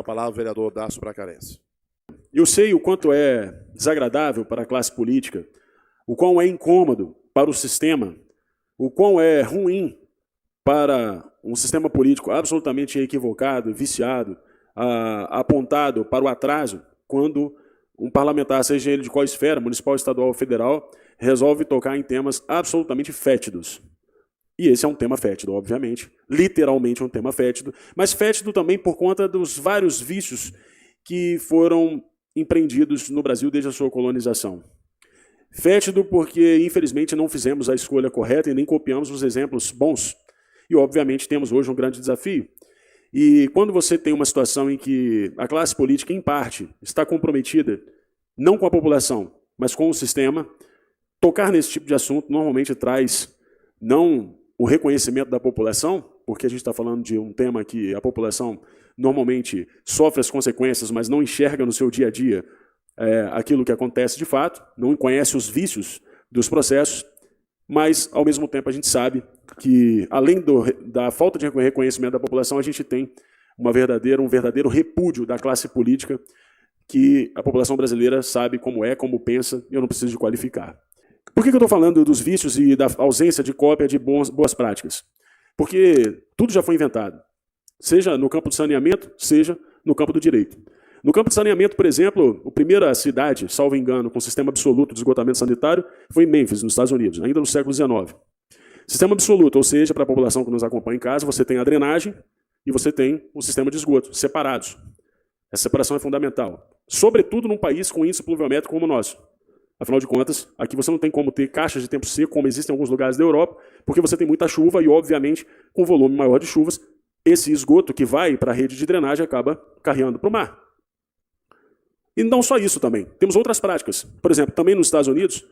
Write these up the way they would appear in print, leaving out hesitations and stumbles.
A palavra ao vereador Dácio Bracarense. Eu sei o quanto é desagradável para a classe política, o quão é incômodo para o sistema, o quão é ruim para um sistema político absolutamente equivocado, viciado, apontado para o atraso, quando um parlamentar, seja ele de qual esfera, municipal, estadual ou federal, resolve tocar em temas absolutamente fétidos. E esse é um tema fétido, obviamente, literalmente um tema fétido, mas fétido também por conta dos vários vícios que foram empreendidos no Brasil desde a sua colonização. Fétido porque, infelizmente, não fizemos a escolha correta e nem copiamos os exemplos bons. E, obviamente, temos hoje um grande desafio. E quando você tem uma situação em que a classe política, em parte, está comprometida, não com a população, mas com o sistema, tocar nesse tipo de assunto normalmente traz não o reconhecimento da população, porque a gente está falando de um tema que a população normalmente sofre as consequências, mas não enxerga no seu dia a dia aquilo que acontece de fato, não conhece os vícios dos processos, mas, ao mesmo tempo, a gente sabe que, além da falta de reconhecimento da população, a gente tem um verdadeiro repúdio da classe política que a população brasileira sabe como é, como pensa, e eu não preciso de qualificar. Por que eu estou falando dos vícios e da ausência de cópia de boas práticas? Porque tudo já foi inventado, seja no campo do saneamento, seja no campo do direito. No campo de saneamento, por exemplo, a primeira cidade, salvo engano, com sistema absoluto de esgotamento sanitário foi Memphis, nos Estados Unidos, ainda no século XIX. Sistema absoluto, ou seja, para a população que nos acompanha em casa, você tem a drenagem e você tem o sistema de esgoto, separados. Essa separação é fundamental, sobretudo num país com índice pluviométrico como o nosso. Afinal de contas, aqui você não tem como ter caixas de tempo seco, como existem em alguns lugares da Europa, porque você tem muita chuva e, obviamente, com volume maior de chuvas, esse esgoto que vai para a rede de drenagem acaba carreando para o mar. E não só isso também. Temos outras práticas. Por exemplo, também nos Estados Unidos,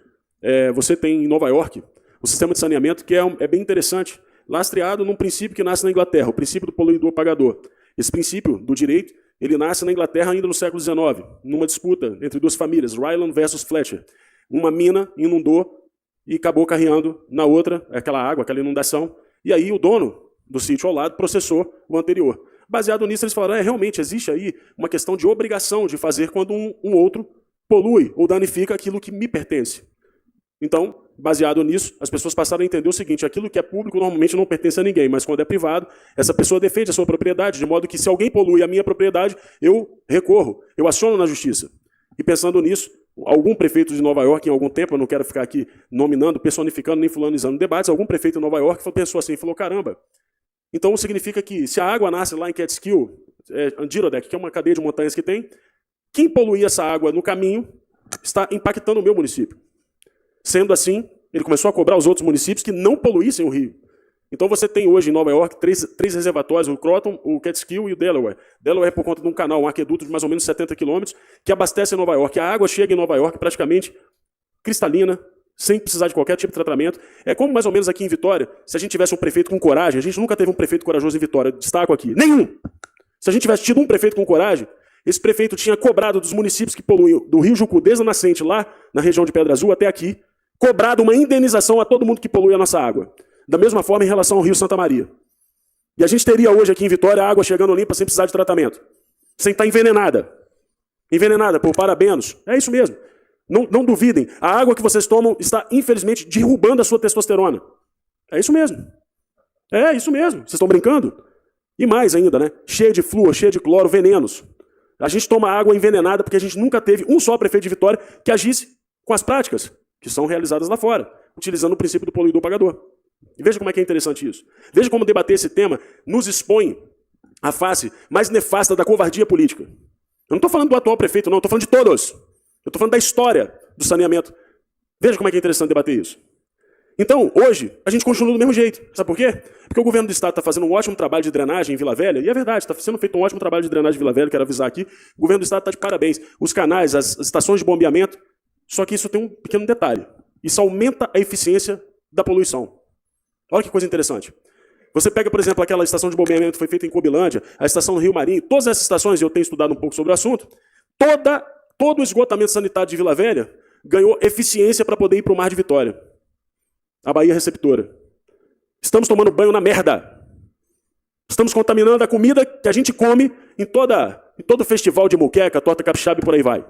você tem em Nova York o sistema de saneamento que é bem interessante, lastreado num princípio que nasce na Inglaterra, o princípio do poluidor-pagador. Esse princípio do direito, ele nasce na Inglaterra ainda no século XIX, numa disputa entre duas famílias, Ryland versus Fletcher. Uma mina inundou e acabou carreando na outra aquela água, aquela inundação, e aí o dono do sítio ao lado processou o anterior. Baseado nisso, eles falaram, realmente existe aí uma questão de obrigação de fazer quando um outro polui ou danifica aquilo que me pertence. Então, baseado nisso, as pessoas passaram a entender o seguinte, aquilo que é público normalmente não pertence a ninguém, mas quando é privado, essa pessoa defende a sua propriedade, de modo que se alguém polui a minha propriedade, eu recorro, eu aciono na justiça. E pensando nisso, algum prefeito de Nova York, em algum tempo, eu não quero ficar aqui nominando, personificando, nem fulanizando debates, algum prefeito de Nova York pensou assim, falou, caramba, então significa que se a água nasce lá em Catskill, Adirondack, que é uma cadeia de montanhas que tem, quem poluir essa água no caminho está impactando o meu município. Sendo assim, ele começou a cobrar os outros municípios que não poluíssem o rio. Então você tem hoje em Nova York três reservatórios, o Croton, o Catskill e o Delaware. Delaware é por conta de um canal, um aqueduto de mais ou menos 70 quilômetros, que abastece Nova York. A água chega em Nova York praticamente cristalina, sem precisar de qualquer tipo de tratamento. É como mais ou menos aqui em Vitória, se a gente tivesse um prefeito com coragem, a gente nunca teve um prefeito corajoso em Vitória, destaco aqui, nenhum! Se a gente tivesse tido um prefeito com coragem, esse prefeito tinha cobrado dos municípios que poluem do Rio Jucu, desde a nascente lá, na região de Pedra Azul até aqui, cobrado uma indenização a todo mundo que polui a nossa água. Da mesma forma em relação ao Rio Santa Maria. E a gente teria hoje aqui em Vitória a água chegando limpa sem precisar de tratamento. Sem estar envenenada. Envenenada por parabenos. É isso mesmo. Não duvidem. A água que vocês tomam está, infelizmente, derrubando a sua testosterona. É isso mesmo. É isso mesmo. Vocês estão brincando? E mais ainda, né? Cheia de flúor, cheia de cloro, venenos. A gente toma água envenenada porque a gente nunca teve um só prefeito de Vitória que agisse com as práticas que são realizadas lá fora, utilizando o princípio do poluidor-pagador. E veja como é que é interessante isso. Veja como debater esse tema nos expõe à face mais nefasta da covardia política. Eu não estou falando do atual prefeito, não. Estou falando de todos. Eu estou falando da história do saneamento. Veja como é que é interessante debater isso. Então, hoje, a gente continua do mesmo jeito. Sabe por quê? Porque o governo do estado está fazendo um ótimo trabalho de drenagem em Vila Velha, e é verdade, está sendo feito um ótimo trabalho de drenagem em Vila Velha, quero avisar aqui. O governo do estado está de parabéns. Os canais, as estações de bombeamento, só que isso tem um pequeno detalhe. Isso aumenta a eficiência da poluição. Olha que coisa interessante. Você pega, por exemplo, aquela estação de bombeamento que foi feita em Cobilândia, a estação do Rio Marinho, todas essas estações, eu tenho estudado um pouco sobre o assunto, todo o esgotamento sanitário de Vila Velha ganhou eficiência para poder ir para o Mar de Vitória. A Baía Receptora. Estamos tomando banho na merda. Estamos contaminando a comida que a gente come em toda em todo festival de moqueca, torta capixaba e por aí vai.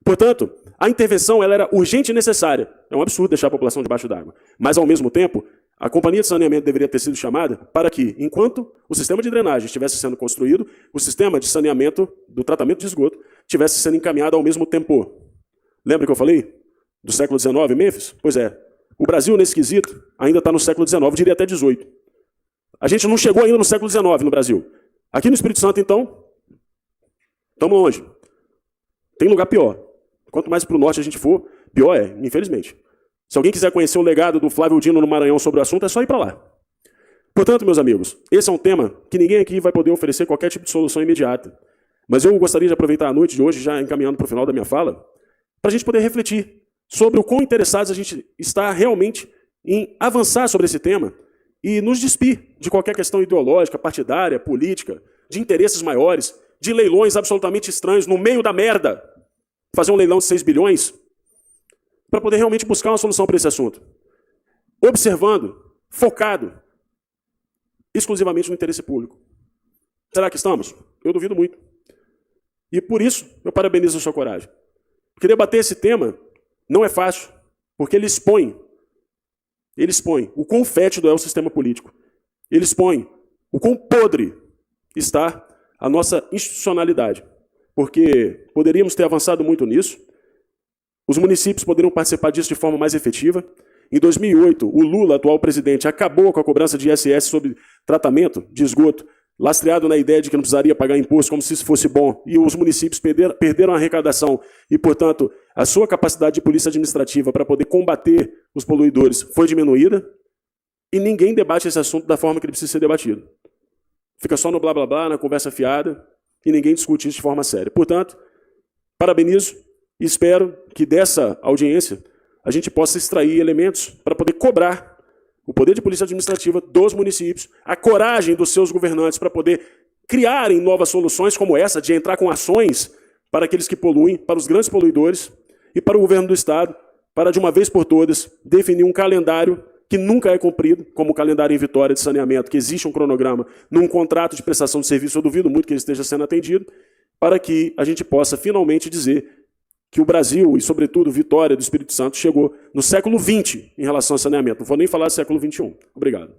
Portanto, a intervenção ela era urgente e necessária. É um absurdo deixar a população debaixo d'água. Mas, ao mesmo tempo, a companhia de saneamento deveria ter sido chamada para que, enquanto o sistema de drenagem estivesse sendo construído, o sistema de saneamento do tratamento de esgoto estivesse sendo encaminhado ao mesmo tempo. Lembra que eu falei do século XIX em Mênfis? Pois é. O Brasil, nesse quesito, ainda está no século XIX, diria até XVIII. A gente não chegou ainda no século XIX no Brasil. Aqui no Espírito Santo, então, estamos longe. Tem lugar pior. Quanto mais para o norte a gente for, pior é, infelizmente. Se alguém quiser conhecer o legado do Flávio Dino no Maranhão sobre o assunto, é só ir para lá. Portanto, meus amigos, esse é um tema que ninguém aqui vai poder oferecer qualquer tipo de solução imediata. Mas eu gostaria de aproveitar a noite de hoje, já encaminhando para o final da minha fala, para a gente poder refletir sobre o quão interessados a gente está realmente em avançar sobre esse tema e nos despir de qualquer questão ideológica, partidária, política, de interesses maiores, de leilões absolutamente estranhos no meio da merda. Fazer um leilão de 6 bilhões para poder realmente buscar uma solução para esse assunto. Observando, focado, exclusivamente no interesse público. Será que estamos? Eu duvido muito. E por isso, eu parabenizo a sua coragem. Porque debater esse tema não é fácil, porque ele expõe o quão fétido é o sistema político. Ele expõe o quão podre está a nossa institucionalidade. Porque poderíamos ter avançado muito nisso, os municípios poderiam participar disso de forma mais efetiva. Em 2008, o Lula, atual presidente, acabou com a cobrança de ISS sobre tratamento de esgoto, lastreado na ideia de que não precisaria pagar imposto como se isso fosse bom, e os municípios perderam a arrecadação e, portanto, a sua capacidade de polícia administrativa para poder combater os poluidores foi diminuída, e ninguém debate esse assunto da forma que ele precisa ser debatido. Fica só no blá blá blá, na conversa fiada, e ninguém discute isso de forma séria. Portanto, parabenizo e espero que dessa audiência a gente possa extrair elementos para poder cobrar o poder de polícia administrativa dos municípios, a coragem dos seus governantes para poder criarem novas soluções como essa, de entrar com ações para aqueles que poluem, para os grandes poluidores, e para o governo do Estado, para de uma vez por todas definir um calendário que nunca é cumprido, como o calendário em Vitória de saneamento, que existe um cronograma num contrato de prestação de serviço, eu duvido muito que ele esteja sendo atendido, para que a gente possa finalmente dizer que o Brasil, e sobretudo Vitória do Espírito Santo, chegou no século XX em relação ao saneamento. Não vou nem falar do século XXI. Obrigado.